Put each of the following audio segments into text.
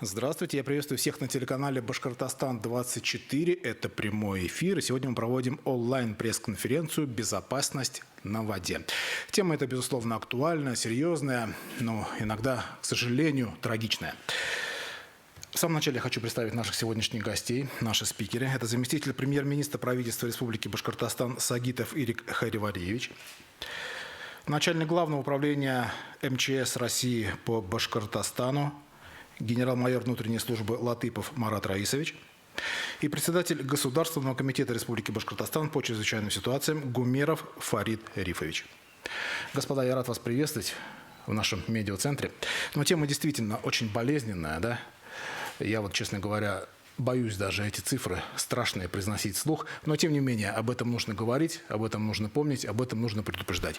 Здравствуйте, я приветствую всех на телеканале Башкортостан-24. Это прямой эфир. И сегодня мы проводим онлайн-пресс-конференцию «Безопасность на воде». Тема эта, безусловно, актуальная, серьезная, но иногда, к сожалению, трагичная. В самом начале я хочу представить наших сегодняшних гостей, наши спикеры. Это заместитель премьер-министра правительства Республики Башкортостан Сагитов Ирик Хайривариевич, начальник Главного управления МЧС России по Башкортостану, генерал-майор внутренней службы Латыпов Марат Раисович и председатель Государственного комитета Республики Башкортостан по чрезвычайным ситуациям Гумеров Фарид Рифович. Господа, я рад вас приветствовать в нашем медиацентре. Но тема действительно очень болезненная, да? Я вот, честно говоря, боюсь даже эти цифры страшные произносить вслух, но тем не менее об этом нужно говорить, об этом нужно помнить, об этом нужно предупреждать.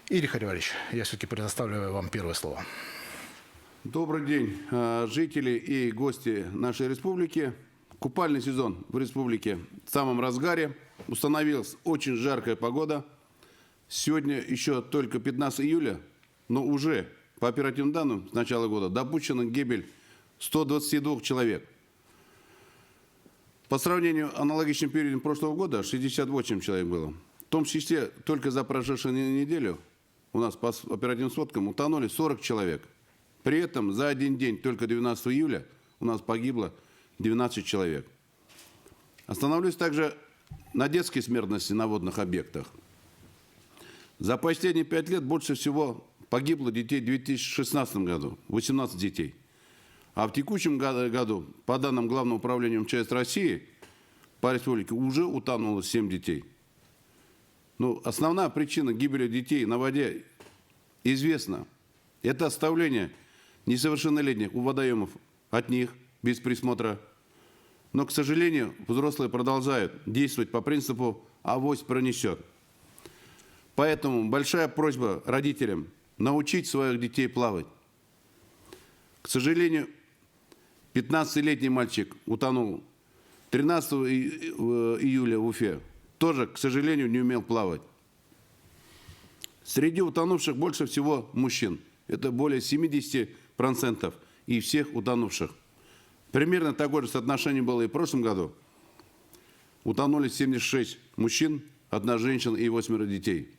Ирик Хайривариевич, я все-таки предоставляю вам первое слово. Добрый день, жители и гости нашей республики. Купальный сезон в республике в самом разгаре. Установилась очень жаркая погода. Сегодня еще только 15 июля, но уже по оперативным данным с начала года допущена гибель 122 человек. По сравнению с аналогичным периодом прошлого года 68 человек было. В том числе только за прошедшую неделю у нас по оперативным сводкам утонули 40 человек. При этом за один день, только 12 июля, у нас погибло 12 человек. Остановлюсь также на детской смертности на водных объектах. За последние 5 лет больше всего погибло детей в 2016 году, 18 детей. А в текущем году, по данным Главного управления МЧС России, по республике уже утонуло 7 детей. Но основная причина гибели детей на воде известна. Это оставление несовершеннолетних у водоемов от них без присмотра. Но, к сожалению, взрослые продолжают действовать по принципу «авось пронесет». Поэтому большая просьба родителям научить своих детей плавать. К сожалению, 15-летний мальчик утонул 13 июля в Уфе. Тоже, к сожалению, не умел плавать. Среди утонувших больше всего мужчин. Это более 70% и всех утонувших. Примерно такое же соотношение было и в прошлом году. Утонули 76 мужчин, 1 женщина и 8 детей.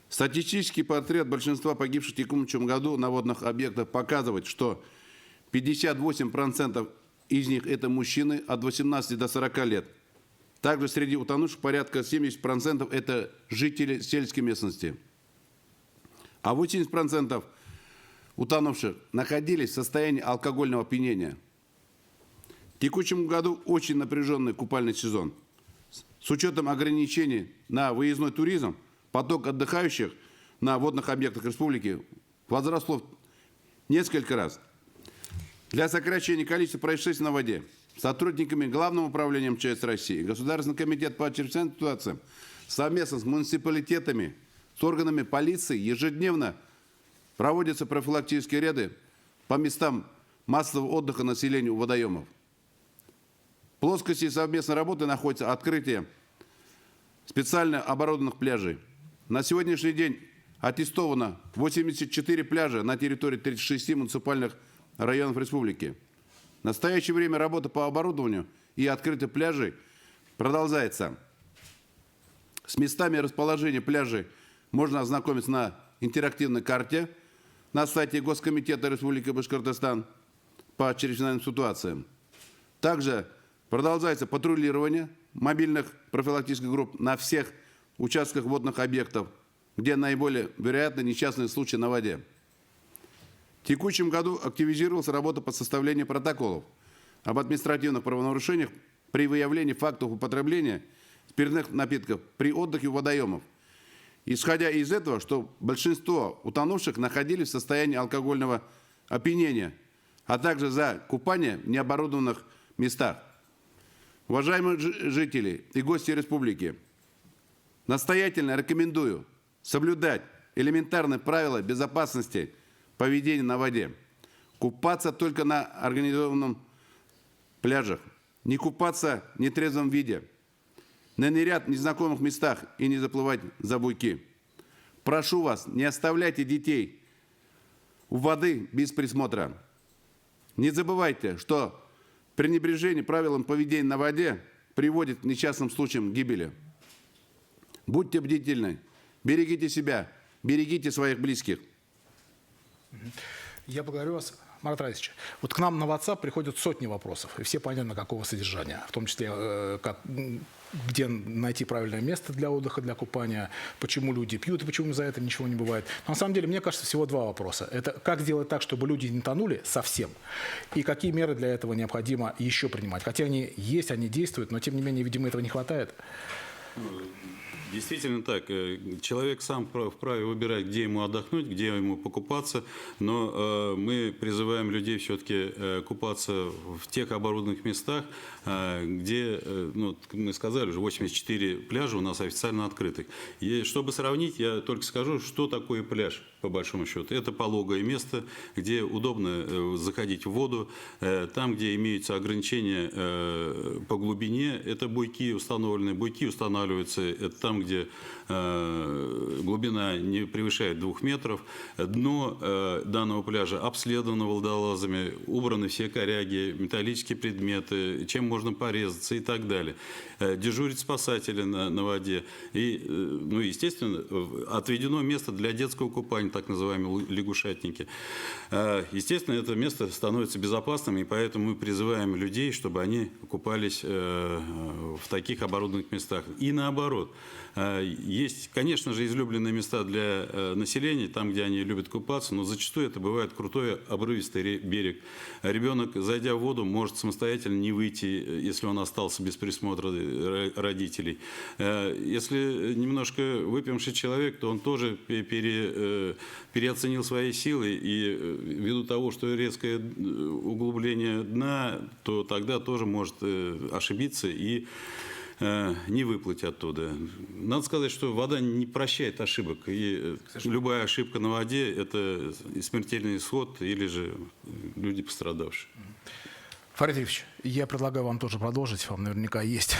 Статистический портрет большинства погибших в текущем году на водных объектах показывает, что 58% из них это мужчины от 18 до 40 лет. Также среди утонувших порядка 70% это жители сельской местности. А 80% утонувших находились в состоянии алкогольного опьянения. В текущем году очень напряженный купальный сезон. С учетом ограничений на выездной туризм, поток отдыхающих на водных объектах республики возросло несколько раз. Для сокращения количества происшествий на воде сотрудниками Главного управления МЧС России, Государственный комитет по чрезвычайным ситуациям совместно с муниципалитетами, с органами полиции ежедневно проводятся профилактические рейды по местам массового отдыха населения у водоемов. В плоскости совместной работы находится открытие специально оборудованных пляжей. На сегодняшний день аттестовано 84 пляжа на территории 36 муниципальных районов республики. В настоящее время работа по оборудованию и открытию пляжей продолжается. С местами расположения пляжей можно ознакомиться на интерактивной карте на сайте Госкомитета Республики Башкортостан по чрезвычайным ситуациям. Также продолжается патрулирование мобильных профилактических групп на всех участках водных объектов, где наиболее вероятны несчастные случаи на воде. В текущем году активизировалась работа по составлению протоколов об административных правонарушениях при выявлении фактов употребления спиртных напитков при отдыхе у водоемов. Исходя из этого, что большинство утонувших находились в состоянии алкогольного опьянения, а также за купание в необорудованных местах. Уважаемые жители и гости республики, настоятельно рекомендую соблюдать элементарные правила безопасности поведения на воде. Купаться только на организованном пляжах. Не купаться в нетрезвом виде. Не нырять в незнакомых местах и не заплывать за буйки. Прошу вас, не оставляйте детей у воды без присмотра. Не забывайте, что пренебрежение правилам поведения на воде приводит к несчастным случаям гибели. Будьте бдительны, берегите себя, берегите своих близких. Я благодарю вас, Марат Раисович. Вот к нам на WhatsApp приходят сотни вопросов, и все понятно, какого содержания. В том числе, где найти правильное место для отдыха, для купания, почему люди пьют и почему за это ничего не бывает. Но на самом деле, мне кажется, всего два вопроса. Это как сделать так, чтобы люди не тонули совсем, и какие меры для этого необходимо еще принимать. Хотя они есть, они действуют, но тем не менее, видимо, этого не хватает. Действительно так. Человек сам вправе выбирать, где ему отдохнуть, где ему покупаться, но мы призываем людей все-таки купаться в тех оборудованных местах, где, ну, мы сказали, уже 84 пляжа у нас официально открытых. И чтобы сравнить, я только скажу, что такое пляж, по большому счету. Это пологое место, где удобно заходить в воду. Там, где имеются ограничения по глубине, это буйки установлены. Буйки устанавливаются это там, где глубина не превышает 2 метров. Дно данного пляжа обследовано водолазами, убраны все коряги, металлические предметы, чем можно порезаться и так далее. Дежурят спасатели на воде. И, ну, естественно, отведено место для детского купания, так называемые лягушатники. Естественно, это место становится безопасным, и поэтому мы призываем людей, чтобы они купались в таких оборудованных местах. И наоборот. Есть, конечно же, излюбленные места для населения, там, где они любят купаться, но зачастую это бывает крутой обрывистый берег. Ребенок, зайдя в воду, может самостоятельно не выйти, если он остался без присмотра родителей. Если немножко выпивший человек, то он тоже переоценил свои силы, и ввиду того, что резкое углубление дна, то тогда тоже может ошибиться и не выплыть оттуда. Надо сказать, что вода не прощает ошибок. И любая ошибка на воде – это смертельный исход или же люди пострадавшие. Фарид Ильич, я предлагаю вам тоже продолжить. Вам наверняка есть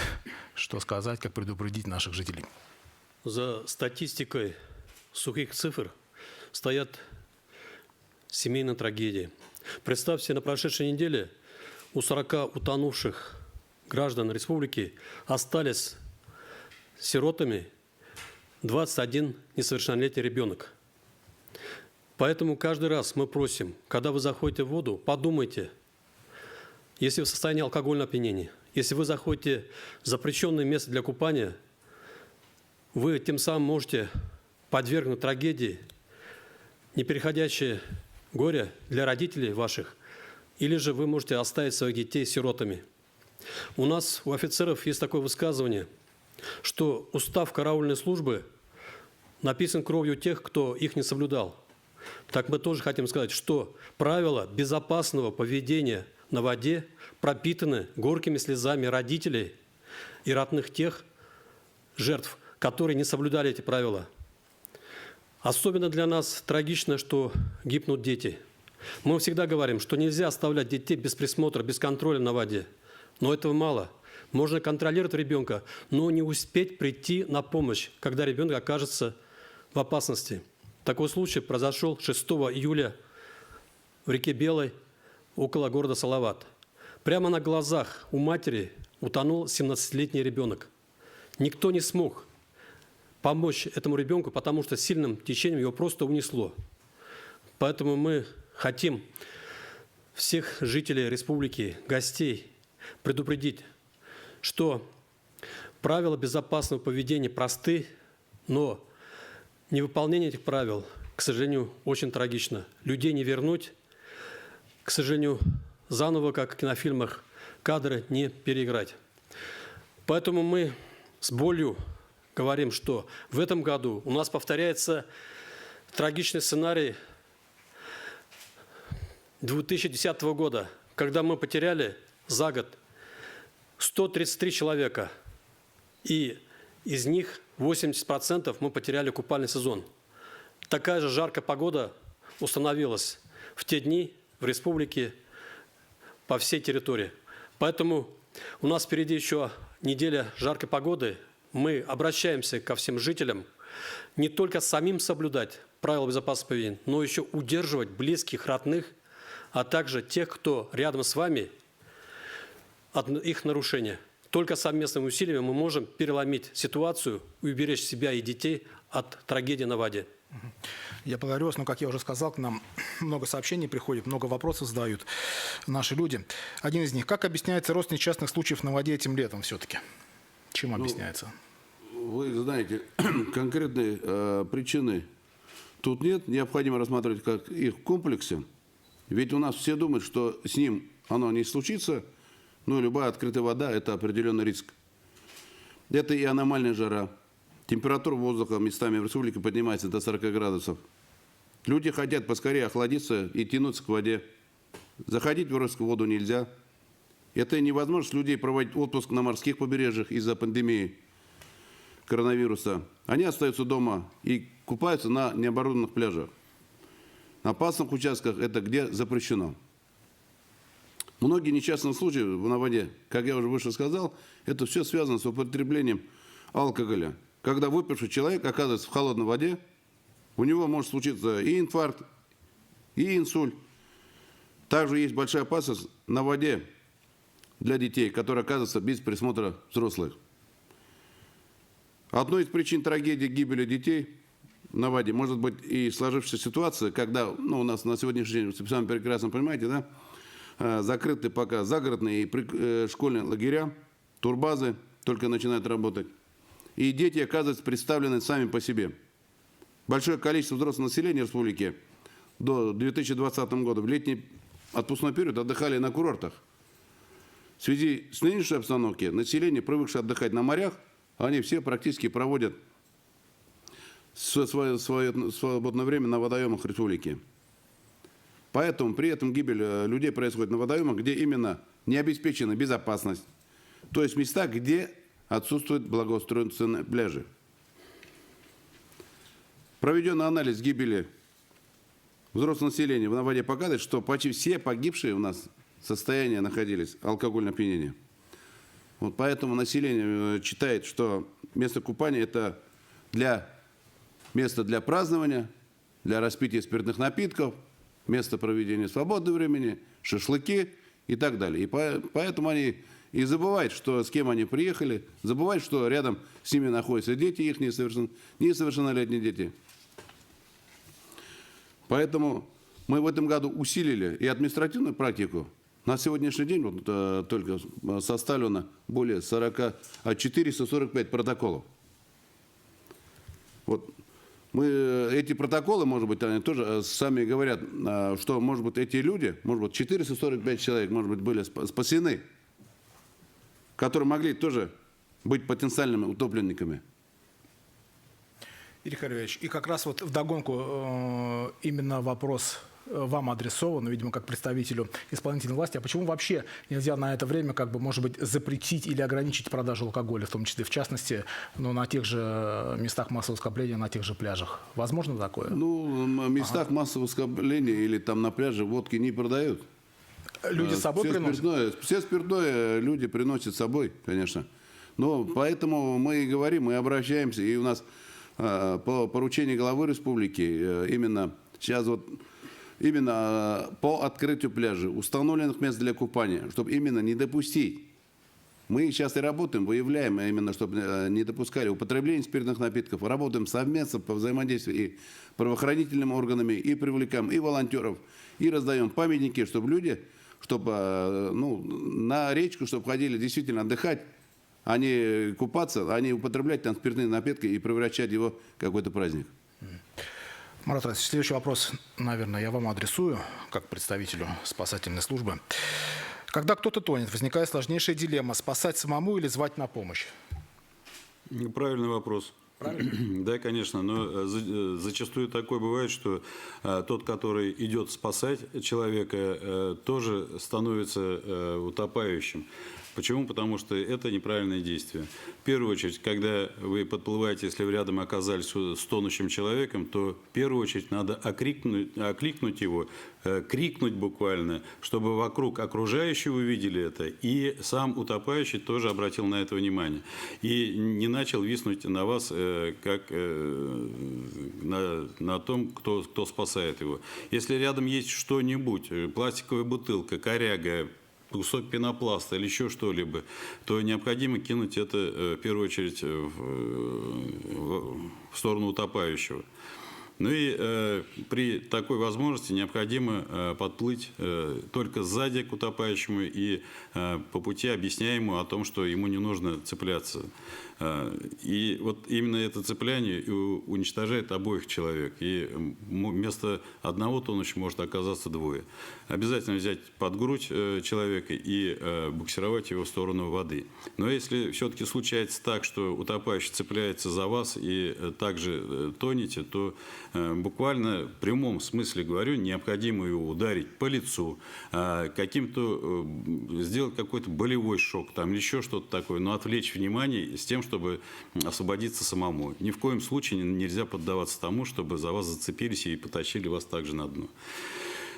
что сказать, как предупредить наших жителей. За статистикой сухих цифр стоят семейные трагедии. Представьте, на прошедшей неделе у 40 утонувших граждан республики остались сиротами 21 несовершеннолетний ребенок. Поэтому каждый раз мы просим, когда вы заходите в воду, подумайте, если вы в состоянии алкогольного опьянения, если вы заходите в запрещенное место для купания, вы тем самым можете подвергнуть трагедии, непереходящее горе для родителей ваших, или же вы можете оставить своих детей сиротами. У нас, у офицеров, есть такое высказывание, что устав караульной службы написан кровью тех, кто их не соблюдал. Так мы тоже хотим сказать, что правила безопасного поведения на воде пропитаны горькими слезами родителей и родных тех жертв, которые не соблюдали эти правила. Особенно для нас трагично, что гибнут дети. Мы всегда говорим, что нельзя оставлять детей без присмотра, без контроля на воде. Но этого мало. Можно контролировать ребенка, но не успеть прийти на помощь, когда ребенок окажется в опасности. Такой случай произошел 6 июля в реке Белой, около города Салават. Прямо на глазах у матери утонул 17-летний ребенок. Никто не смог помочь этому ребенку, потому что сильным течением его просто унесло. Поэтому мы хотим всех жителей республики, гостей, предупредить, что правила безопасного поведения просты, но невыполнение этих правил, к сожалению, очень трагично. Людей не вернуть, к сожалению, заново, как в кинофильмах, кадры не переиграть. Поэтому мы с болью говорим, что в этом году у нас повторяется трагичный сценарий 2010 года, когда мы потеряли за год 133 человека, и из них 80% мы потеряли купальный сезон. Такая же жаркая погода установилась в те дни в республике по всей территории. Поэтому у нас впереди еще неделя жаркой погоды. Мы обращаемся ко всем жителям не только самим соблюдать правила безопасного поведения, но еще удерживать близких, родных а также тех, кто рядом с вами, от их нарушения. Только совместными усилиями мы можем переломить ситуацию и уберечь себя и детей от трагедии на воде. Я благодарю вас, но, как я уже сказал, к нам много сообщений приходит, много вопросов задают наши люди. Один из них. Как объясняется рост несчастных случаев на воде этим летом все-таки? Чем объясняется? Вы знаете, конкретной причины тут нет. Необходимо рассматривать как их в комплексе. Ведь у нас все думают, что с ним оно не случится, но любая открытая вода – это определенный риск. Это и аномальная жара. Температура воздуха местами в республике поднимается до 40 градусов. Люди хотят поскорее охладиться и тянуться к воде. Заходить в русскую воду нельзя. Это невозможность людей проводить отпуск на морских побережьях из-за пандемии коронавируса. Они остаются дома и купаются на необорудованных пляжах. На опасных участках это где запрещено. Многие несчастные случаи на воде, как я уже выше сказал, это все связано с употреблением алкоголя. Когда выпивший человек оказывается в холодной воде, у него может случиться и инфаркт, и инсульт. Также есть большая опасность на воде для детей, которые оказываются без присмотра взрослых. Одной из причин трагедии гибели детей на воде может быть и сложившаяся ситуация, когда у нас на сегодняшний день, вы сами прекрасно понимаете, да, закрыты пока загородные и школьные лагеря, турбазы только начинают работать. И дети оказываются представлены сами по себе. Большое количество взрослого населения республики до 2020 года в летний отпускной период отдыхали на курортах. В связи с нынешней обстановкой население, привыкшее отдыхать на морях, они все практически проводят свое свободное время на водоемах республики. Поэтому при этом гибель людей происходит на водоемах, где именно не обеспечена безопасность. То есть места, где отсутствуют благоустроенные пляжи. Проведенный анализ гибели взрослого населения на воде показывает, что почти все погибшие у нас в состоянии находились алкогольного опьянения. Вот поэтому население считает, что место купания – это место для празднования, для распития спиртных напитков, место проведения свободного времени, шашлыки и так далее. И поэтому они и забывают, что с кем они приехали, забывают, что рядом с ними находятся дети, их несовершеннолетние дети. Поэтому мы в этом году усилили и административную практику. На сегодняшний день только составлено более 445 протоколов. Вот. Эти протоколы, может быть, они тоже сами говорят, что, может быть, эти люди, может быть, 445 человек, может быть, были спасены, которые могли тоже быть потенциальными утопленниками. Игорь Харькович, и как раз вот вдогонку именно вопрос вам адресован, видимо, как представителю исполнительной власти. А почему вообще нельзя на это время, может быть, запретить или ограничить продажу алкоголя, в том числе, в частности, на тех же местах массового скопления, на тех же пляжах? Возможно такое? В местах массового скопления или там на пляже водки не продают. Люди с собой приносят? Все спиртное люди приносят с собой, конечно. Но поэтому мы и говорим, мы обращаемся, и у нас по поручению главы республики именно сейчас именно по открытию пляжей, установленных мест для купания, чтобы именно не допустить. Мы сейчас и работаем, выявляем именно, чтобы не допускали употребления спиртных напитков, работаем совместно по взаимодействию и правоохранительными органами, и привлекаем и волонтеров, и раздаем памятники, чтобы люди, на речку, чтобы ходили действительно отдыхать, а не купаться, а не употреблять там спиртные напитки и превращать его в какой-то праздник. Марат Ратович, следующий вопрос, наверное, я вам адресую, как представителю спасательной службы. Когда кто-то тонет, возникает сложнейшая дилемма – спасать самому или звать на помощь? Правильный вопрос. Правильно? Да, конечно, но зачастую такое бывает, что тот, который идет спасать человека, тоже становится утопающим. Почему? Потому что это неправильное действие. В первую очередь, когда вы подплываете, если вы рядом оказались с тонущим человеком, то в первую очередь надо окликнуть его, крикнуть буквально, чтобы вокруг окружающие увидели это, и сам утопающий тоже обратил на это внимание. И не начал виснуть на вас, как на том, кто спасает его. Если рядом есть что-нибудь, пластиковая бутылка, коряга, кусок пенопласта или еще что-либо, то необходимо кинуть это в первую очередь в сторону утопающего. Ну и при такой возможности необходимо подплыть только сзади к утопающему и по пути объясняя ему о том, что ему не нужно цепляться. И вот именно это цепляние уничтожает обоих человек. И вместо одного тонущего может оказаться двое. Обязательно взять под грудь человека и буксировать его в сторону воды. Но если все-таки случается так, что утопающий цепляется за вас и также тонете, то буквально в прямом смысле говорю, необходимо его ударить по лицу, сделать какой-то болевой шок там, или еще что-то такое, но отвлечь внимание с тем, чтобы освободиться самому. Ни в коем случае нельзя поддаваться тому, чтобы за вас зацепились и потащили вас также на дно.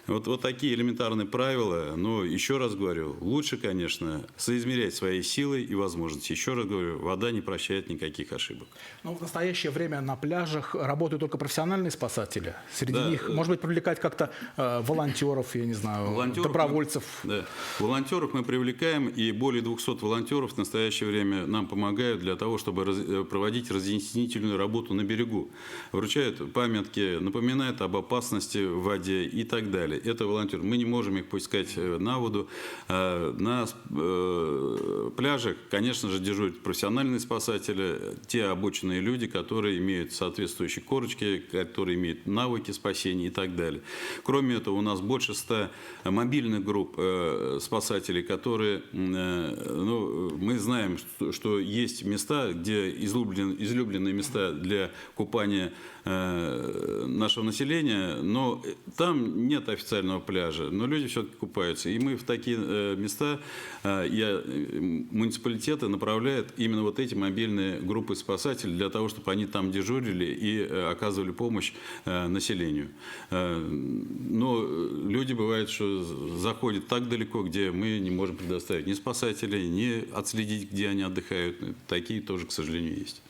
Вот такие элементарные правила. Но еще раз говорю, лучше, конечно, соизмерять свои силы и возможности. Еще раз говорю, вода не прощает никаких ошибок. Ну, в настоящее время на пляжах работают только профессиональные спасатели. Среди них, может быть, привлекать как-то волонтеров, я не знаю, добровольцев. Волонтеров мы привлекаем, и более 200 волонтеров в настоящее время нам помогают для того, чтобы проводить разъяснительную работу на берегу. Вручают памятки, напоминают об опасности в воде и так далее. Это волонтеры. Мы не можем их пускать на воду. На пляжах, конечно же, дежурят профессиональные спасатели, те обученные люди, которые имеют соответствующие корочки, которые имеют навыки спасения и так далее. Кроме этого, у нас больше 100 мобильных групп спасателей, которые, мы знаем, что есть места, где излюбленные места для купания нашего населения, но там нет официального пляжа, но люди все-таки купаются. И мы в такие места, муниципалитеты направляют именно вот эти мобильные группы спасателей для того, чтобы они там дежурили и оказывали помощь населению. Но люди, бывает, что заходят так далеко, где мы не можем предоставить ни спасателей, ни отследить, где они отдыхают. Такие тоже, к сожалению, есть.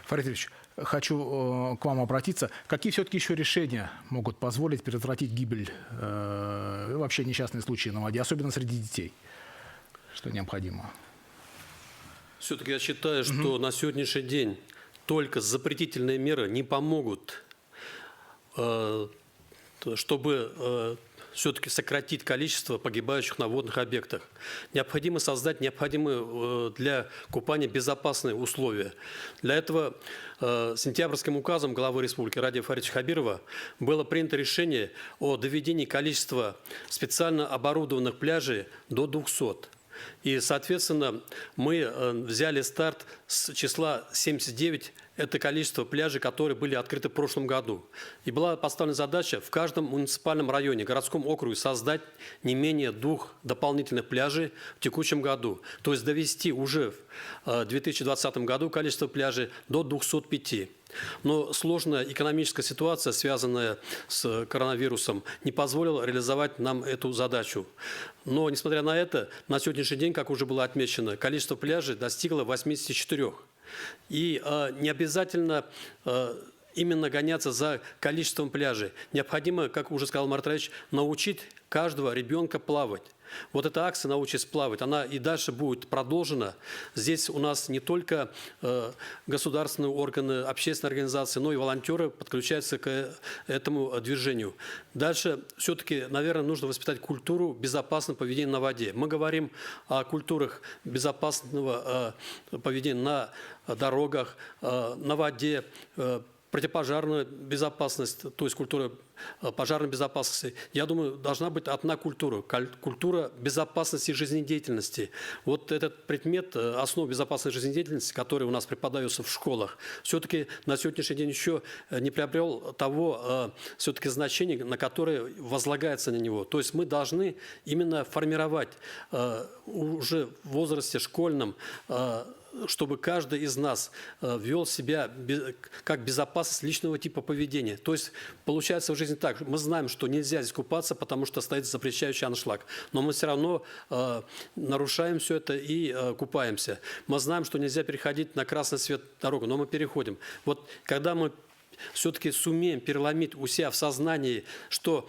Фарид Ильич, хочу к вам обратиться. Какие все-таки еще решения могут позволить предотвратить гибель, вообще несчастные случаи на воде, особенно среди детей? Что необходимо? Все-таки я считаю, что на сегодняшний день только запретительные меры не помогут, чтобы все-таки сократить количество погибающих на водных объектах. Необходимо создать необходимые для купания безопасные условия. Для этого сентябрьским указом главы республики Радия Фаритовича Хабирова было принято решение о доведении количества специально оборудованных пляжей до 200. И, соответственно, мы взяли старт с числа 79. Это количество пляжей, которые были открыты в прошлом году. И была поставлена задача в каждом муниципальном районе, городском округе создать не менее 2 дополнительных пляжей в текущем году. То есть довести уже в 2020 году количество пляжей до 205. Но сложная экономическая ситуация, связанная с коронавирусом, не позволила реализовать нам эту задачу. Но, несмотря на это, на сегодняшний день, как уже было отмечено, количество пляжей достигло 84. И не обязательно именно гоняться за количеством пляжей. Необходимо, как уже сказал Марат Ильич, научить каждого ребенка плавать. Вот эта акция «Научись плавать», она и дальше будет продолжена. Здесь у нас не только государственные органы, общественные организации, но и волонтеры подключаются к этому движению. Дальше все-таки, наверное, нужно воспитать культуру безопасного поведения на воде. Мы говорим о культурах безопасного поведения на дорогах, на воде, противопожарная безопасность, то есть культура пожарной безопасности. Я думаю, должна быть одна культура. Культура безопасности жизнедеятельности. Вот этот предмет основ безопасной жизнедеятельности, который у нас преподается в школах, все-таки на сегодняшний день еще не приобрел того все-таки значения, на которое возлагается на него. То есть мы должны именно формировать уже в возрасте школьном, чтобы каждый из нас вел себя как безопасность личного типа поведения. То есть получается в жизни так, мы знаем, что нельзя здесь купаться, потому что стоит запрещающий аншлаг, но мы все равно нарушаем все это и купаемся. Мы знаем, что нельзя переходить на красный свет дорогу, но мы переходим. Вот когда мы все-таки сумеем переломить у себя в сознании, что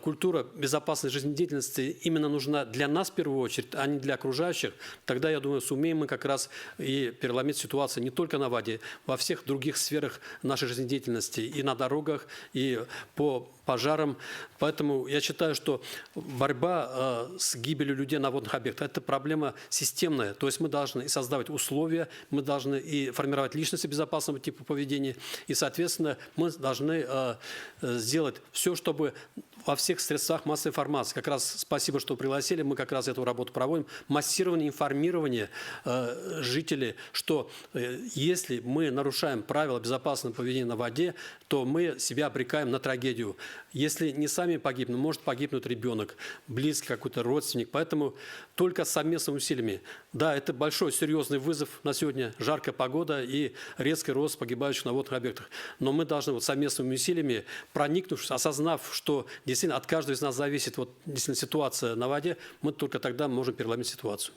культура безопасной жизнедеятельности именно нужна для нас в первую очередь, а не для окружающих, тогда, я думаю, сумеем мы как раз и переломить ситуацию не только на воде, во всех других сферах нашей жизнедеятельности, и на дорогах, и по пожарам. Поэтому я считаю, что борьба с гибелью людей на водных объектах – это проблема системная. То есть мы должны и создавать условия, мы должны и формировать личности безопасного типа поведения, и, соответственно, мы должны сделать все, чтобы во всех средствах массовой информации, как раз спасибо, что пригласили, мы как раз эту работу проводим, массированное информирование жителей, что если мы нарушаем правила безопасного поведения на воде, то мы себя обрекаем на трагедию. Если не сами погибнем, может погибнуть ребенок, близкий какой-то родственник. Поэтому только совместными усилиями. Да, это большой серьезный вызов на сегодня, жаркая погода и резкий рост погибающих на водных объектах. Но мы должны вот совместными усилиями, проникнувшись, осознав, что действительно от каждого из нас зависит вот, действительно ситуация на воде, мы только тогда можем переломить ситуацию.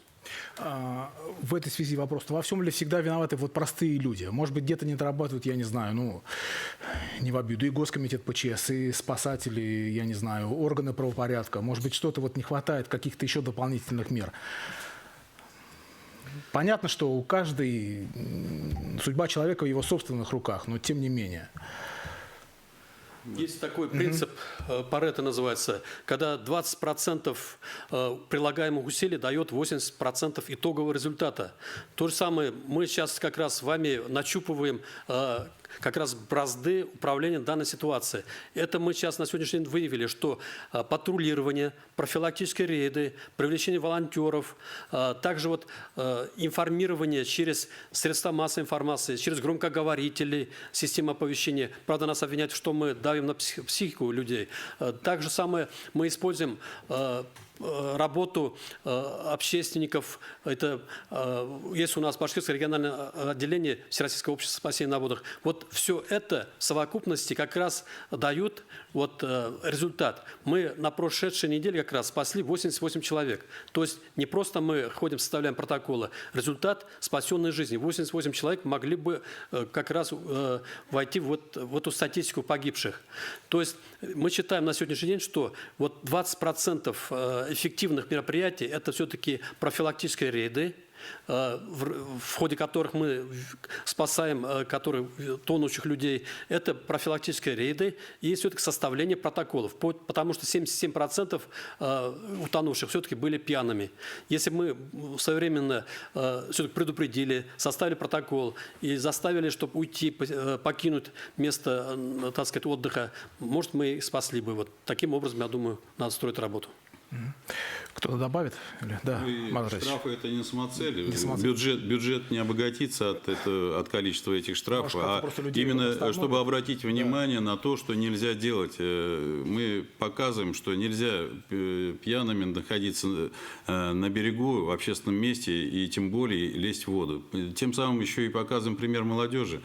В этой связи вопрос: во всем ли всегда виноваты вот простые люди? Может быть, где-то не дорабатывают, я не знаю, ну, не в обиду, и Госкомитет ПЧС, и спасатели, я не знаю, органы правопорядка. Может быть, что-то вот не хватает, каких-то еще дополнительных мер. Понятно, что у каждой судьба человека в его собственных руках, но тем не менее. Есть такой принцип, Парето называется, когда 20% прилагаемых усилий дает 80% итогового результата. То же самое мы сейчас как раз с вами нащупываем как раз бразды управления данной ситуацией. Это мы сейчас на сегодняшний день выявили, что патрулирование, профилактические рейды, привлечение волонтеров, также вот информирование через средства массовой информации, через громкоговорители, система оповещения. Правда, нас обвиняют, что мы давим на психику людей. Так же самое мы используем работу общественников. Это есть у нас Башкирское региональное отделение Всероссийского общества спасения на водах. Вот все это в совокупности как раз дают вот результат. Мы на прошедшей неделе как раз спасли 88 человек. То есть не просто мы ходим, составляем протоколы. Результат спасенной жизни. 88 человек могли бы как раз войти в эту статистику погибших. То есть мы считаем на сегодняшний день, что вот 20% эффективных мероприятий – это все-таки профилактические рейды, в ходе которых мы спасаем тонущих людей. Это профилактические рейды и все-таки составление протоколов, потому что 77% утонувших все-таки были пьяными. Если мы своевременно все-таки предупредили, составили протокол и заставили, чтобы уйти, покинуть место, так сказать, отдыха, может, мы и спасли бы. Вот таким образом, я думаю, надо строить работу. Кто-то добавит? Да, штрафы – это не самоцель. Бюджет не обогатится от количества этих штрафов, а именно чтобы обратить внимание на то, что нельзя делать. Мы показываем, что нельзя пьяными находиться на берегу, в общественном месте и тем более лезть в воду. Тем самым еще и показываем пример молодежи.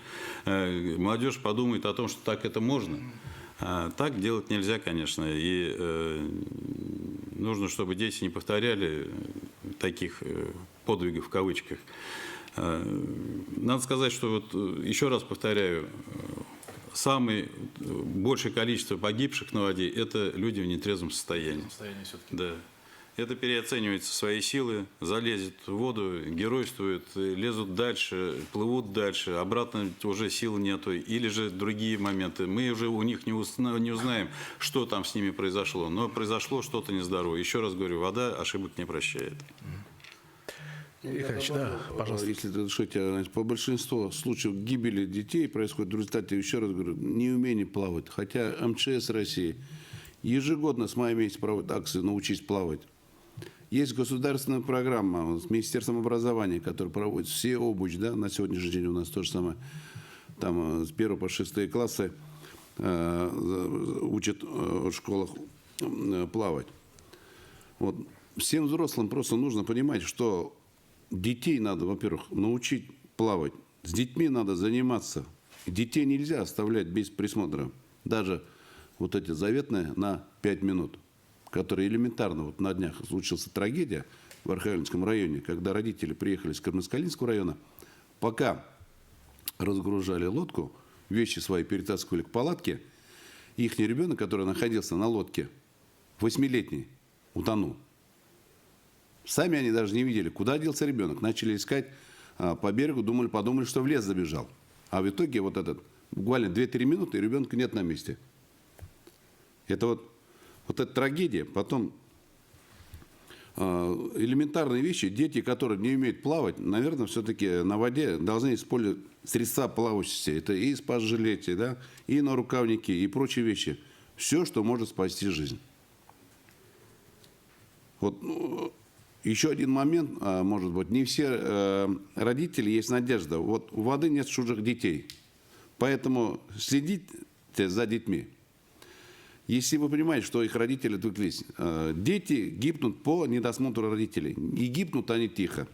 Молодежь подумает о том, что так это можно. Так делать нельзя, конечно, и нужно, чтобы дети не повторяли таких подвигов в кавычках. Надо сказать, что вот еще раз повторяю, самое большее количество погибших на воде – это люди в нетрезвом состоянии. Да. Это переоценивают свои силы, залезет в воду, геройствуют, лезут дальше, плывут дальше, обратно уже сил нету. Или же другие моменты. Мы уже у них не узнаем, что там с ними произошло. Но произошло что-то нездоровое. Еще раз говорю, вода ошибок не прощает. Михайлович, да, пожалуйста. Если разрешите, значит, по большинству случаев гибели детей происходит в результате, еще раз говорю, неумения плавать. Хотя МЧС России ежегодно с мая месяца проводит акцию «Научись плавать». Есть государственная программа с Министерством образования, которая проводит все обуч, да, на сегодняшний день у нас то же самое. Там с 1 по 6 классы учат в школах плавать. Вот. Всем взрослым просто нужно понимать, что детей надо, во-первых, научить плавать. С детьми надо заниматься. Детей нельзя оставлять без присмотра. Даже вот эти заветные на 5 минут, которые элементарно. Вот на днях случилась трагедия в Архангельском районе, когда родители приехали из Кармаскалинского района, пока разгружали лодку, вещи свои перетаскивали к палатке, и их ребенок, который находился на лодке, 8-летний, утонул. Сами они даже не видели, куда делся ребенок. Начали искать по берегу, подумали, что в лес забежал. А в итоге вот этот, буквально 2-3 минуты, и ребенка нет на месте. Это вот эта трагедия. Потом элементарные вещи. Дети, которые не умеют плавать, наверное, все-таки на воде должны использовать средства плавающие. Это и спас-жилеты, да, и нарукавники, и прочие вещи. Все, что может спасти жизнь. Вот еще один момент, может быть, не все родители есть надежда. Вот у воды нет чужих детей. Поэтому следите за детьми. Если вы понимаете, что их родители отвлеклись, дети гибнут по недосмотру родителей. И гибнут они тихо.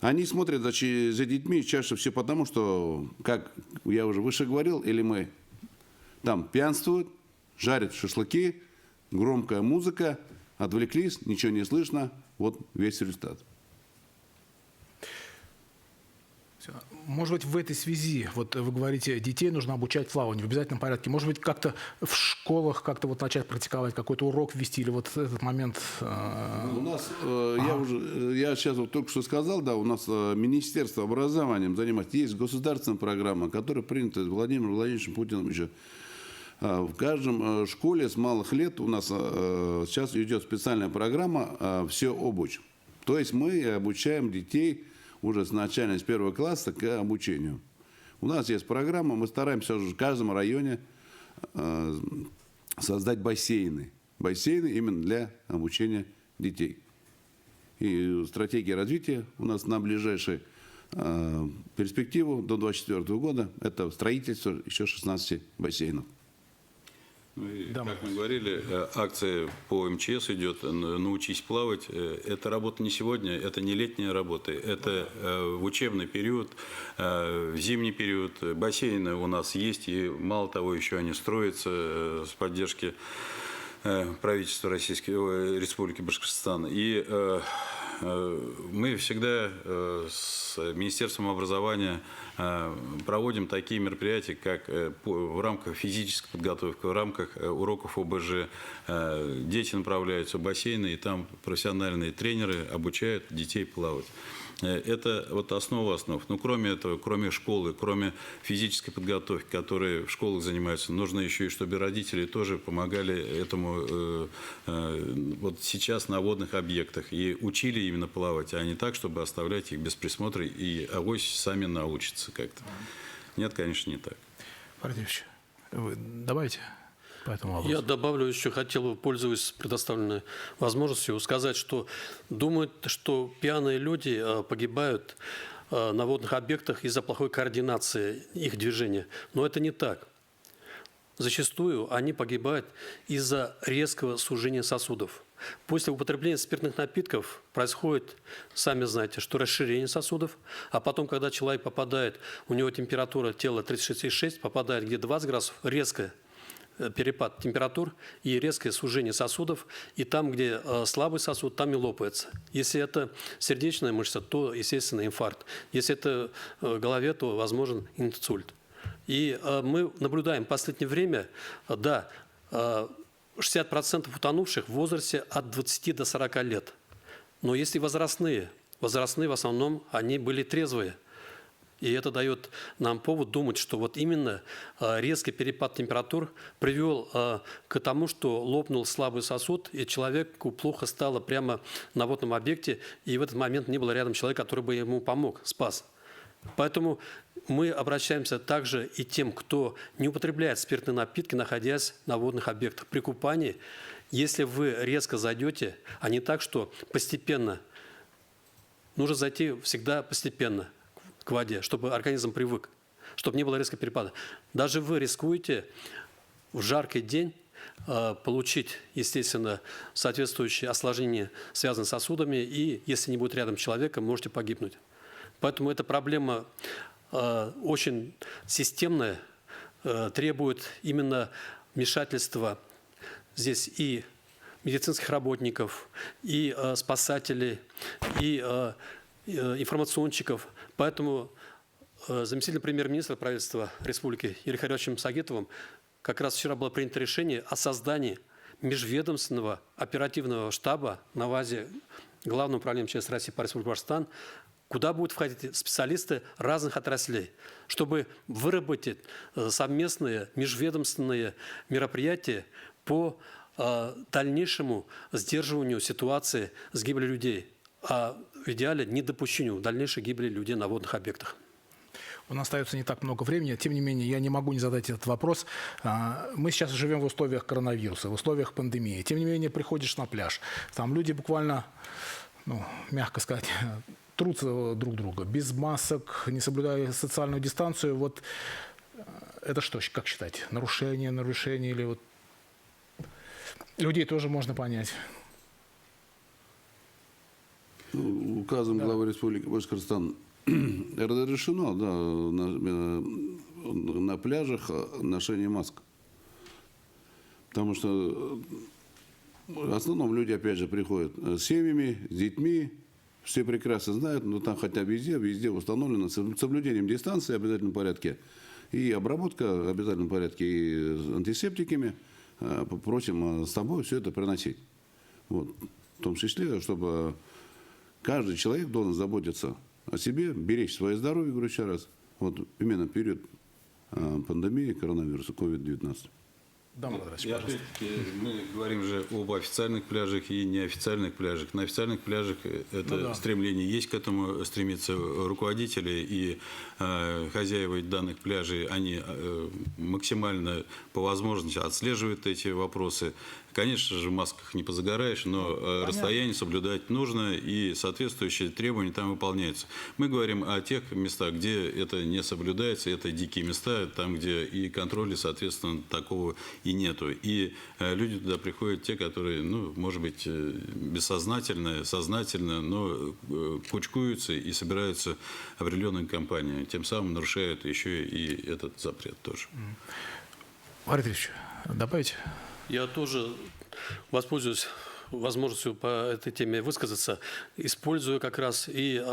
Они смотрят за детьми чаще всего потому, что, как я уже выше говорил, или мы там пьянствуют, жарят шашлыки, громкая музыка, отвлеклись, ничего не слышно, вот весь результат. Может быть, в этой связи, вот вы говорите, детей нужно обучать плаванию в обязательном порядке. Может быть, как-то в школах как-то вот начать практиковать, какой-то урок ввести или вот этот момент? У нас, я сейчас вот только что сказал, да, у нас Министерство образованием занимается. Есть государственная программа, которая принята Владимиром Владимировичем Путиным еще. В каждом школе с малых лет у нас сейчас идет специальная программа «Все обуч». То есть мы обучаем детей уже с начального, с 1 класса к обучению. У нас есть программа, мы стараемся уже в каждом районе создать бассейны. Бассейны именно для обучения детей. И стратегия развития у нас на ближайшую перспективу до 2024 года – это строительство еще 16 бассейнов. Ну и, как мы говорили, акция по МЧС идет «Научись плавать». Это работа не сегодня, это не летняя работа, это в учебный период, в зимний период. Бассейны у нас есть, и мало того, еще они строятся с поддержки правительства Российской Республики Башкортостан. И мы всегда с Министерством образования проводим такие мероприятия, как в рамках физической подготовки, в рамках уроков ОБЖ. Дети направляются в бассейны, и там профессиональные тренеры обучают детей плавать. Это вот основа основ. Но кроме этого, кроме школы, кроме физической подготовки, которые в школах занимаются, нужно еще и, чтобы родители тоже помогали этому вот сейчас на водных объектах и учили именно плавать, а не так, чтобы оставлять их без присмотра и авось сами научатся как-то. Нет, конечно, не так. Владимирович, вы добавите по этому вопросу? Я добавлю еще, хотел бы, пользуясь предоставленной возможностью, сказать, что думают, что пьяные люди погибают на водных объектах из-за плохой координации их движения. Но это не так. Зачастую они погибают из-за резкого сужения сосудов. После употребления спиртных напитков происходит, сами знаете, что расширение сосудов, а потом, когда человек попадает, у него температура тела 36,6, попадает где 20 градусов, резко перепад температур и резкое сужение сосудов, и там, где слабый сосуд, там и лопается. Если это сердечная мышца, то, естественно, инфаркт. Если это в голове, то возможен инсульт. И мы наблюдаем в последнее время, да, 60% утонувших в возрасте от 20 до 40 лет. Но если возрастные в основном они были трезвые. И это дает нам повод думать, что вот именно резкий перепад температур привел к тому, что лопнул слабый сосуд, и человеку плохо стало прямо на водном объекте, и в этот момент не было рядом человека, который бы ему помог, спас. Поэтому мы обращаемся также и тем, кто не употребляет спиртные напитки, находясь на водных объектах. При купании, если вы резко зайдете, а не так, что постепенно, нужно зайти всегда постепенно к воде, чтобы организм привык, чтобы не было резкого перепада. Даже вы рискуете в жаркий день получить, естественно, соответствующие осложнения, связанные с сосудами, и если не будет рядом человека, можете погибнуть. Поэтому эта проблема очень системная, требует именно вмешательства здесь и медицинских работников, и спасателей, и информационщиков. Поэтому заместитель премьер-министра правительства Республики Юрием Харитовичем Сагитовым как раз вчера было принято решение о создании межведомственного оперативного штаба на базе Главного управления МЧС России по Республике Башкортостан, куда будут входить специалисты разных отраслей, чтобы выработать совместные межведомственные мероприятия по дальнейшему сдерживанию ситуации с гибелью людей, а в идеале недопущению дальнейшей гибели людей на водных объектах. У нас остается не так много времени, тем не менее, я не могу не задать этот вопрос. Мы сейчас живем в условиях коронавируса, в условиях пандемии. Тем не менее, приходишь на пляж, там люди буквально, мягко сказать, трутся друг друга, без масок, не соблюдая социальную дистанцию. Вот это что, как считать? Нарушение или вот людей тоже можно понять? Указом главы Республики Башкортостан разрешено, на пляжах ношение масок. Потому что в основном люди, опять же, приходят с семьями, с детьми. Все прекрасно знают, но там хотя бы везде установлено с соблюдением дистанции в обязательном порядке. И обработка в обязательном порядке и антисептиками. Просим с собой все это приносить. Вот. В том числе, чтобы каждый человек должен заботиться о себе, беречь свое здоровье, говорю еще раз. Вот именно в период пандемии коронавируса COVID-19. Да, И опять-таки мы говорим же об официальных пляжах и неофициальных пляжах. На официальных пляжах это стремление есть к этому, стремятся руководители и хозяева данных пляжей, они максимально по возможности отслеживают эти вопросы. Конечно же, в масках не позагораешь, но расстояние соблюдать нужно, и соответствующие требования там выполняются. Мы говорим о тех местах, где это не соблюдается, это дикие места, там, где и контроля, соответственно, такого и нету. И люди туда приходят те, которые, может быть, бессознательно, сознательно, но кучкуются и собираются определенные компании. Тем самым нарушают еще и этот запрет тоже. Валерий Ильич, добавить? Я тоже воспользуюсь возможностью по этой теме высказаться, используя как раз и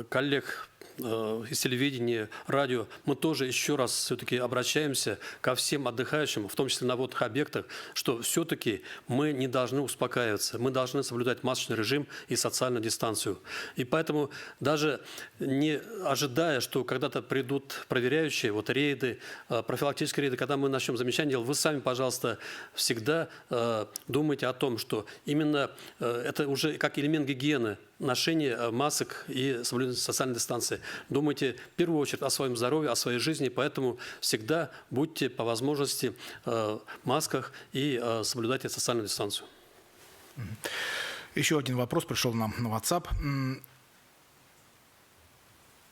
коллег из телевидения, радио. Мы тоже еще раз все-таки обращаемся ко всем отдыхающим, в том числе на водных объектах, что все-таки мы не должны успокаиваться, мы должны соблюдать масочный режим и социальную дистанцию. И поэтому даже не ожидая, что когда-то придут проверяющие, рейды, профилактические рейды, когда мы начнем замечания делать, вы сами, пожалуйста, всегда думайте о том, что именно это уже как элемент гигиены, ношение масок и соблюдение социальной дистанции. Думайте в первую очередь о своем здоровье, о своей жизни, поэтому всегда будьте по возможности в масках и соблюдайте социальную дистанцию. Еще один вопрос пришел нам на WhatsApp.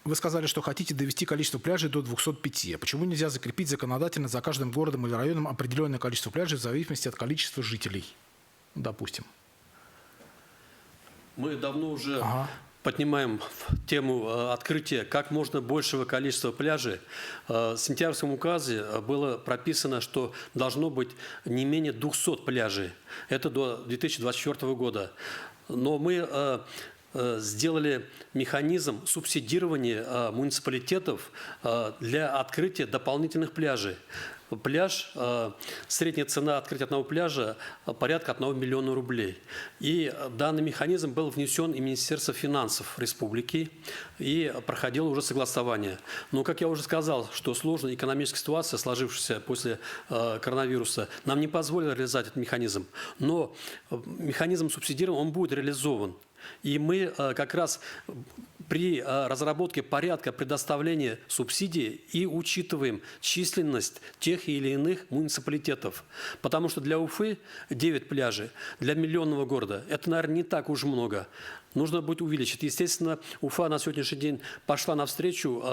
Вы сказали, что хотите довести количество пляжей до 205. Почему нельзя закрепить законодательно за каждым городом или районом определенное количество пляжей в зависимости от количества жителей? Допустим. Мы давно уже поднимаем тему открытия как можно большего количества пляжей. В сентябрьском указе было прописано, что должно быть не менее 200 пляжей. Это до 2024 года. Но мы сделали механизм субсидирования муниципалитетов для открытия дополнительных пляжей. пляж, средняя цена открытия одного пляжа порядка 1 миллиона рублей. И данный механизм был внесен и Министерство финансов республики, и проходило уже согласование. Но, как я уже сказал, что сложная экономическая ситуация, сложившаяся после коронавируса, нам не позволила реализовать этот механизм. Но механизм субсидирования, он будет реализован. И мы как раз при разработке порядка предоставления субсидий и учитываем численность тех или иных муниципалитетов. Потому что для Уфы 9 пляжей, для миллионного города, это, наверное, не так уж много. Нужно будет увеличить. Естественно, Уфа на сегодняшний день пошла навстречу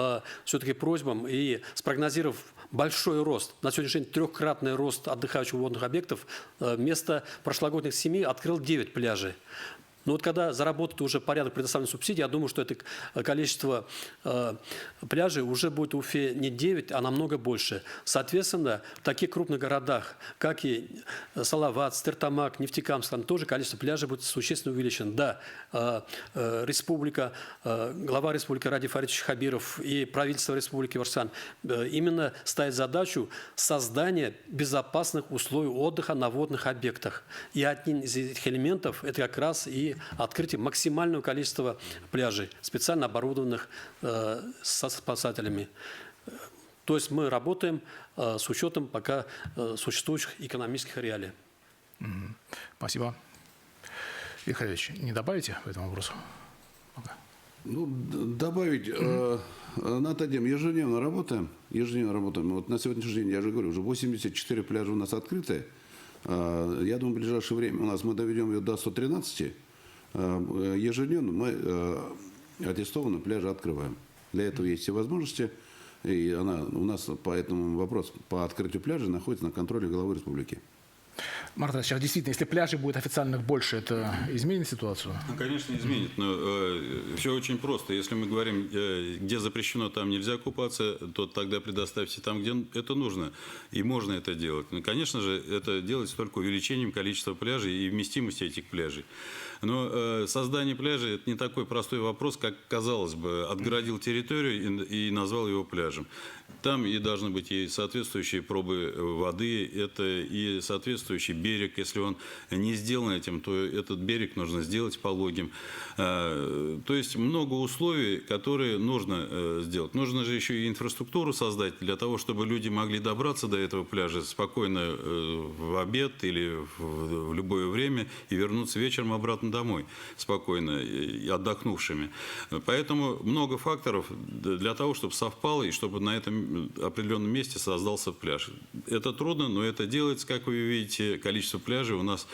все-таки просьбам и спрогнозировав большой рост, на сегодняшний день 3-кратный рост отдыхающих водных объектов, вместо прошлогодних 7 открыл 9 пляжей. Но вот когда заработает уже порядок предоставления субсидий, я думаю, что это количество пляжей уже будет в Уфе не 9, а намного больше. Соответственно, в таких крупных городах, как и Салават, Стертамак, Нефтекамск, там тоже количество пляжей будет существенно увеличено. Да, республика, глава республики Ради Фаридович Хабиров и правительство республики Башкортостан именно ставит задачу создания безопасных условий отдыха на водных объектах. И один из этих элементов – это как раз и открытие максимального количества пляжей, специально оборудованных со спасателями. То есть мы работаем с учетом пока существующих экономических реалий. Спасибо. Игорь Ильич, не добавите по этому вопросу? Ну, добавить, Наталья, ежедневно работаем. Вот на сегодняшний день, я же говорю, уже 84 пляжа у нас открыты. Я думаю, в ближайшее время мы доведем ее до 113. Ежедневно мы аттестованные пляжи открываем. Для этого есть все возможности. И у нас по этому вопросу, по открытию пляжа, находится на контроле главы республики. Марта, сейчас действительно, если пляжей будет официальных больше, это изменит ситуацию? Ну, конечно, изменит, но все очень просто. Если мы говорим, где запрещено, там нельзя купаться, то тогда предоставьте там, где это нужно, и можно это делать. Но, конечно же, это делается только увеличением количества пляжей и вместимости этих пляжей. Но создание пляжа – это не такой простой вопрос, как, казалось бы, отгородил территорию и назвал его пляжем. Там и должны быть и соответствующие пробы воды, это и соответствующий берег. Если он не сделан этим, то этот берег нужно сделать пологим. То есть много условий, которые нужно сделать. Нужно же еще и инфраструктуру создать для того, чтобы люди могли добраться до этого пляжа спокойно в обед или в любое время и вернуться вечером обратно домой спокойно и отдохнувшими. Поэтому много факторов для того, чтобы совпало и чтобы на этом определенном месте создался пляж. Это трудно, но это делается, как вы видите, количество пляжей у нас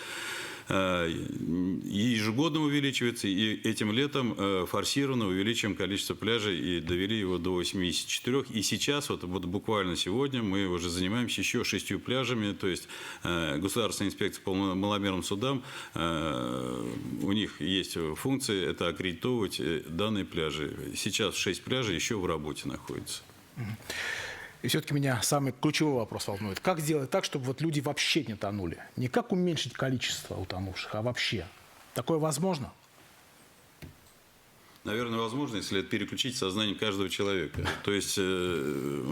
ежегодно увеличивается, и этим летом форсированно увеличим количество пляжей и довели его до 84. И сейчас, вот буквально сегодня, мы уже занимаемся еще 6 пляжами, то есть Государственная инспекция по маломерным судам, у них есть функция, это аккредитовывать данные пляжи. Сейчас 6 пляжей еще в работе находятся. И все-таки меня самый ключевой вопрос волнует. Как сделать так, чтобы вот люди вообще не тонули? Не как уменьшить количество утонувших, а вообще. Такое возможно? Наверное, возможно, если это переключить сознание каждого человека. То есть у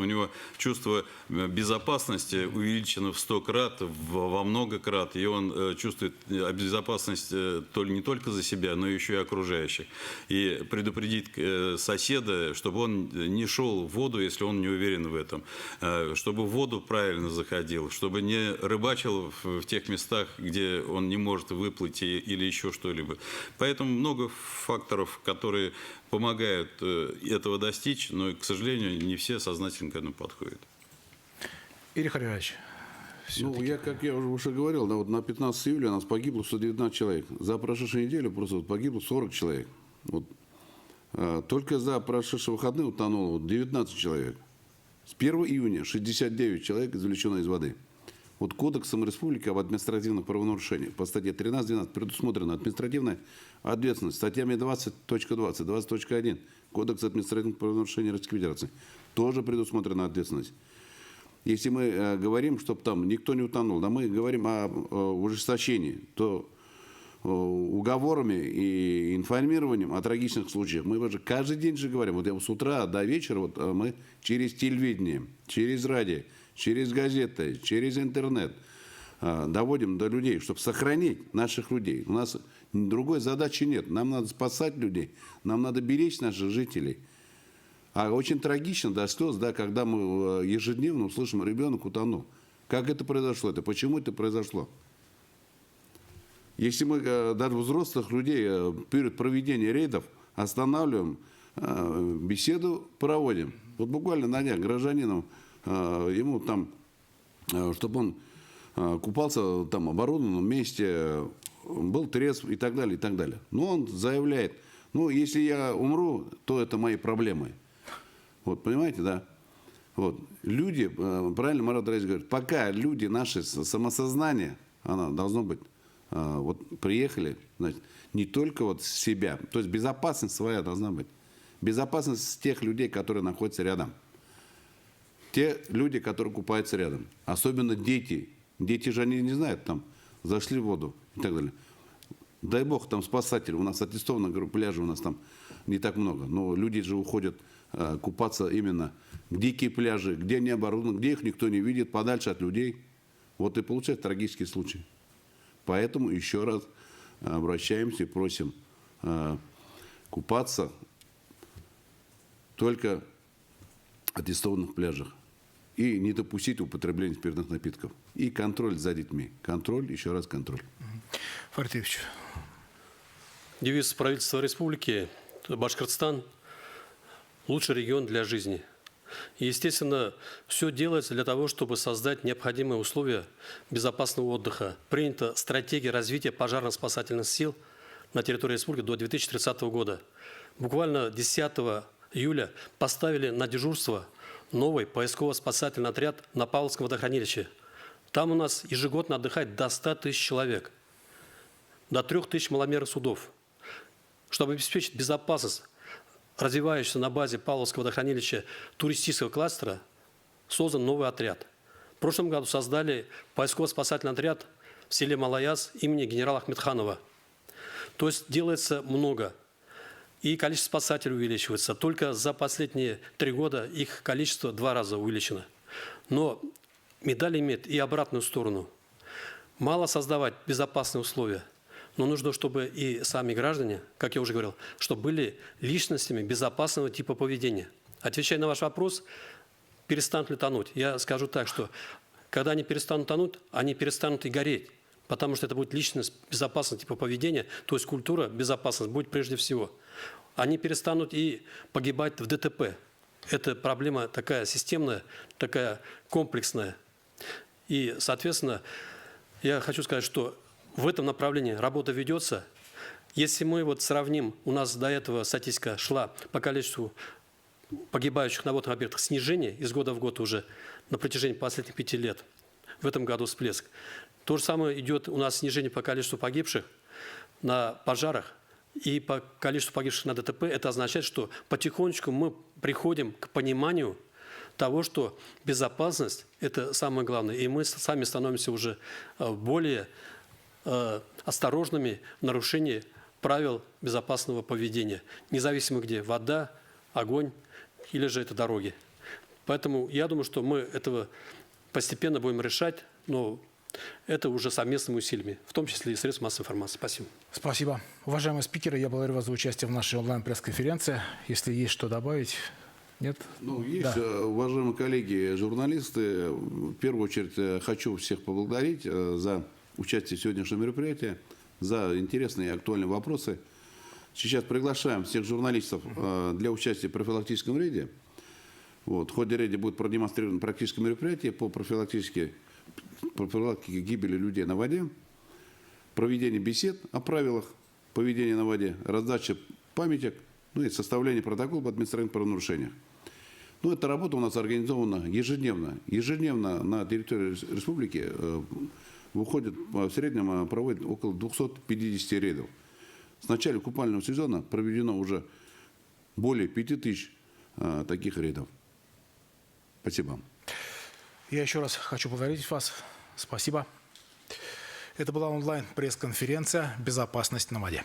него чувство безопасности увеличено в 100 крат, во много крат, и он чувствует безопасность не только за себя, но еще и окружающих. И предупредить соседа, чтобы он не шел в воду, если он не уверен в этом, чтобы в воду правильно заходил, чтобы не рыбачил в тех местах, где он не может выплыть или еще что-либо. Поэтому много факторов, которые помогают этого достичь, но, к сожалению, не все сознательно к этому подходят. Игорь Харькович. Как я уже говорил, вот на 15 июля у нас погибло 119 человек. За прошедшую неделю просто погибло 40 человек. Только за прошедшие выходные утонуло 19 человек. С 1 июня 69 человек извлечено из воды. Кодексом республики об административных правонарушениях по статье 13.12 предусмотрена административная ответственность статьями 20.20, 20.1 Кодекса административных правонарушений Российской Федерации. Тоже предусмотрена ответственность. Если мы говорим, чтобы там никто не утонул, да мы говорим о ужесточении, то уговорами и информированием о трагичных случаях мы уже каждый день же говорим. Я с утра до вечера мы через телевидение, через радио, через газеты, через интернет доводим до людей, чтобы сохранить наших людей. У нас другой задачи нет. Нам надо спасать людей, нам надо беречь наших жителей. А очень трагично до слез, да, когда мы ежедневно услышим, ребенок утонул. Как это произошло? Почему это произошло? Если мы даже взрослых людей перед проведением рейдов останавливаем, беседу проводим. Вот буквально на днях гражданину, ему там, чтобы он купался там в оборудованном месте, был трезв и так далее, и так далее. Но он заявляет, ну, если я умру, то это мои проблемы. Вот, понимаете, да? Вот. Люди, правильно Марат Раисович говорит, пока люди, наше самосознание, оно должно быть, вот приехали, значит, не только вот с себя, то есть безопасность своя должна быть. Безопасность тех людей, которые находятся рядом. Те люди, которые купаются рядом. Особенно дети. Дети же они не знают, там, зашли в воду и так далее. Дай бог, там спасатели. У нас аттестованных пляжей у нас там не так много. Но люди же уходят купаться именно в дикие пляжи, где не оборудованы, где их никто не видит, подальше от людей. Вот и получается трагический случай. Поэтому еще раз обращаемся и просим купаться только в аттестованных пляжах. И не допустить употребления спиртных напитков. И контроль за детьми. Контроль, еще раз контроль. Фарид Юрьевич. Девиз правительства республики Башкортостан – лучший регион для жизни. И, естественно, все делается для того, чтобы создать необходимые условия безопасного отдыха. Принята стратегия развития пожарно-спасательных сил на территории республики до 2030 года. Буквально 10 июля поставили на дежурство новый поисково-спасательный отряд на Павловском водохранилище. Там у нас ежегодно отдыхает до 100 тысяч человек, до 3000 маломерных судов. Чтобы обеспечить безопасность развивающегося на базе Павловского водохранилища туристического кластера, создан новый отряд. В прошлом году создали поисково-спасательный отряд в селе Малаяз имени генерала Ахмедханова. То есть делается много. И количество спасателей увеличивается. Только за последние 3 года их количество 2 раза увеличено. Но медаль имеет и обратную сторону. Мало создавать безопасные условия, но нужно, чтобы и сами граждане, как я уже говорил, чтобы были личностями безопасного типа поведения. Отвечая на ваш вопрос, перестанут ли тонуть, я скажу так, что когда они перестанут тонуть, они перестанут и гореть, потому что это будет личность безопасного типа поведения, то есть культура безопасности будет прежде всего. Они перестанут и погибать в ДТП. Это проблема такая системная, такая комплексная. И, соответственно, я хочу сказать, что в этом направлении работа ведется. Если мы вот сравним, у нас до этого статистика шла по количеству погибающих на водных объектах, снижение из года в год уже на протяжении последних 5 лет. В этом году всплеск. То же самое идет у нас снижение по количеству погибших на пожарах и по количеству погибших на ДТП. Это означает, что потихонечку мы приходим к пониманию того, что безопасность – это самое главное. И мы сами становимся уже более осторожными в нарушении правил безопасного поведения. Независимо где – вода, огонь или же это дороги. Поэтому я думаю, что мы этого постепенно будем решать, но это уже совместными усилиями, в том числе и средств массовой информации. Спасибо. Спасибо. Уважаемые спикеры, я благодарю вас за участие в нашей онлайн-пресс-конференции. Если есть что добавить, нет? Ну, есть, да. Уважаемые коллеги, журналисты, в первую очередь хочу всех поблагодарить за участие в сегодняшнем мероприятии, за интересные и актуальные вопросы. Сейчас приглашаем всех журналистов для участия в профилактическом рейде. Вот, в ходе рейда будет продемонстрировано практическое мероприятие по профилактике гибели людей на воде, проведение бесед о правилах поведения на воде, раздача памяток, ну и составление протокола по административным правонарушениям. Ну, эта работа у нас организована ежедневно. Ежедневно на территории республики выходит, в среднем проводит около 250 рейдов. С начала купального сезона проведено уже более 5000 таких рейдов. Спасибо. Я еще раз хочу поблагодарить вас. Спасибо. Это была онлайн-пресс-конференция «Безопасность на воде».